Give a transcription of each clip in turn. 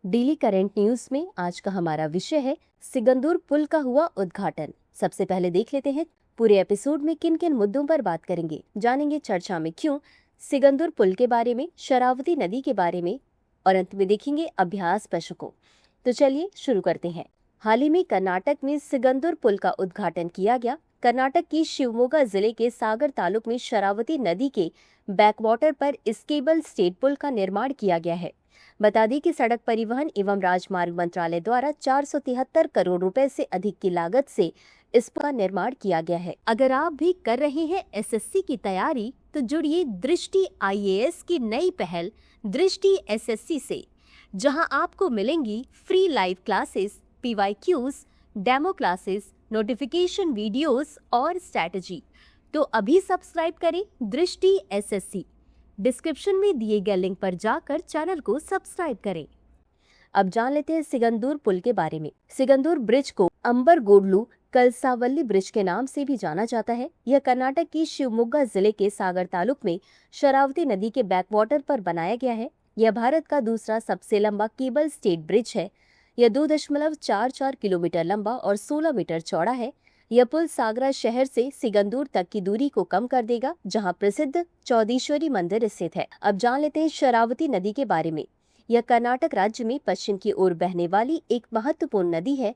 Daily current news में आज का हमारा विषय है सिगंदूर पुल का हुआ उद्घाटन। सबसे पहले देख लेते हैं पूरे एपिसोड में किन किन मुद्दों पर बात करेंगे। जानेंगे चर्चा में क्यों, सिगंदूर पुल के बारे में, शरावती नदी के बारे में और अंत में देखेंगे अभ्यास प्रश्न को। तो चलिए शुरू करते हैं। हाल ही में कर्नाटक में सिगंदूर पुल का उद्घाटन किया गया। कर्नाटक की शिवमोगा जिले के सागर तालुक में शरावती नदी के बैकवाटर पर स्केबल स्टेट पुल का निर्माण किया गया है। बता दें कि सड़क परिवहन एवं राजमार्ग मंत्रालय द्वारा 473 करोड़ रुपए से अधिक की लागत से इस पुल का निर्माण किया गया है। अगर आप भी कर रहे हैं एसएससी की तैयारी तो जुड़िए दृष्टि आईएएस की नई पहल दृष्टि एसएससी से, जहां आपको मिलेंगी free live classes, PYQs, demo classes, notification videos और स्ट्रैटेजी। तो अभी सब्सक्राइब करें दृष्टि एसएससी। डिस्क्रिप्शन में दिए गए लिंक पर जाकर चैनल को सब्सक्राइब करें। अब जान लेते हैं सिगंदूर पुल के बारे में। सिगंदूर ब्रिज को अंबरगोडलू कलसावल्ली ब्रिज के नाम से भी जाना जाता है। यह कर्नाटक की शिवमोगा जिले के सागर तालुक में शरावती नदी के बैकवाटर पर बनाया गया है। यह भारत का दूसरा सबसे लंबा केबल स्टेट ब्रिज है। यह 2.44 किलोमीटर लंबा और 16 मीटर चौड़ा है। यह पुल सागरा शहर से सिगंदूर तक की दूरी को कम कर देगा, जहां प्रसिद्ध चौदेश्वरी मंदिर स्थित है। अब जान लेते हैं शरावती नदी के बारे में। यह कर्नाटक राज्य में पश्चिम की ओर बहने वाली एक महत्वपूर्ण नदी है।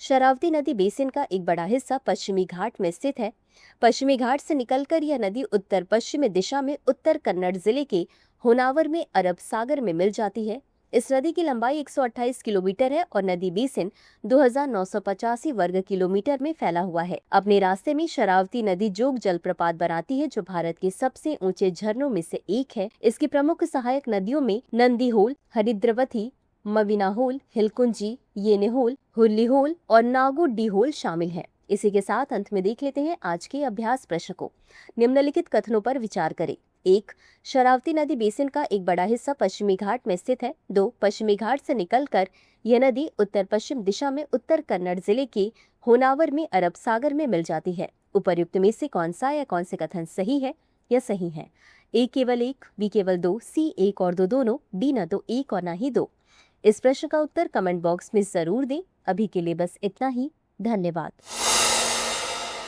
शरावती नदी बेसिन का एक बड़ा हिस्सा पश्चिमी घाट में स्थित है। पश्चिमी घाट से निकलकर यह नदी उत्तर पश्चिमी दिशा में उत्तर कन्नड़ जिले के होनावर में अरब सागर में मिल जाती है। इस नदी की लंबाई 128 किलोमीटर है और नदी बेसिन 2985 वर्ग किलोमीटर में फैला हुआ है। अपने रास्ते में शरावती नदी जोग जलप्रपात बनाती है, जो भारत के सबसे ऊंचे झरनों में से एक है। इसकी प्रमुख सहायक नदियों में नंदीहोल, हरिद्रवती, मविनाहोल, हिलकुंजी, येनेहोल, हुल्लीहोल और नागुड्डीहोल शामिल है। इसी के साथ अंत में देख लेते हैं आज के अभ्यास प्रश्न को। निम्नलिखित कथनों पर विचार करें। 1. शरावती नदी बेसिन का एक बड़ा हिस्सा पश्चिमी घाट में स्थित है। 2. पश्चिमी घाट से निकलकर यह नदी उत्तर पश्चिम दिशा में उत्तर कन्नड़ जिले के होनावर में अरब सागर में मिल जाती है। उपर्युक्त में से कौन सा या कौन से कथन सही है या सही है? ए केवल 1, बी केवल 2, सी 1 और 2 दोनों, डी न तो 1 और न ही 2। इस प्रश्न का उत्तर कमेंट बॉक्स में जरूर दें। अभी के लिए बस इतना ही। धन्यवाद।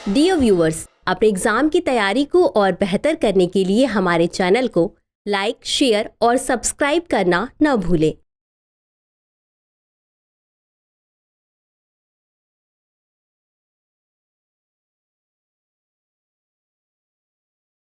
डियर व्यूअर्स, अपने एग्जाम की तैयारी को और बेहतर करने के लिए हमारे चैनल को लाइक, शेयर और सब्सक्राइब करना न भूलें।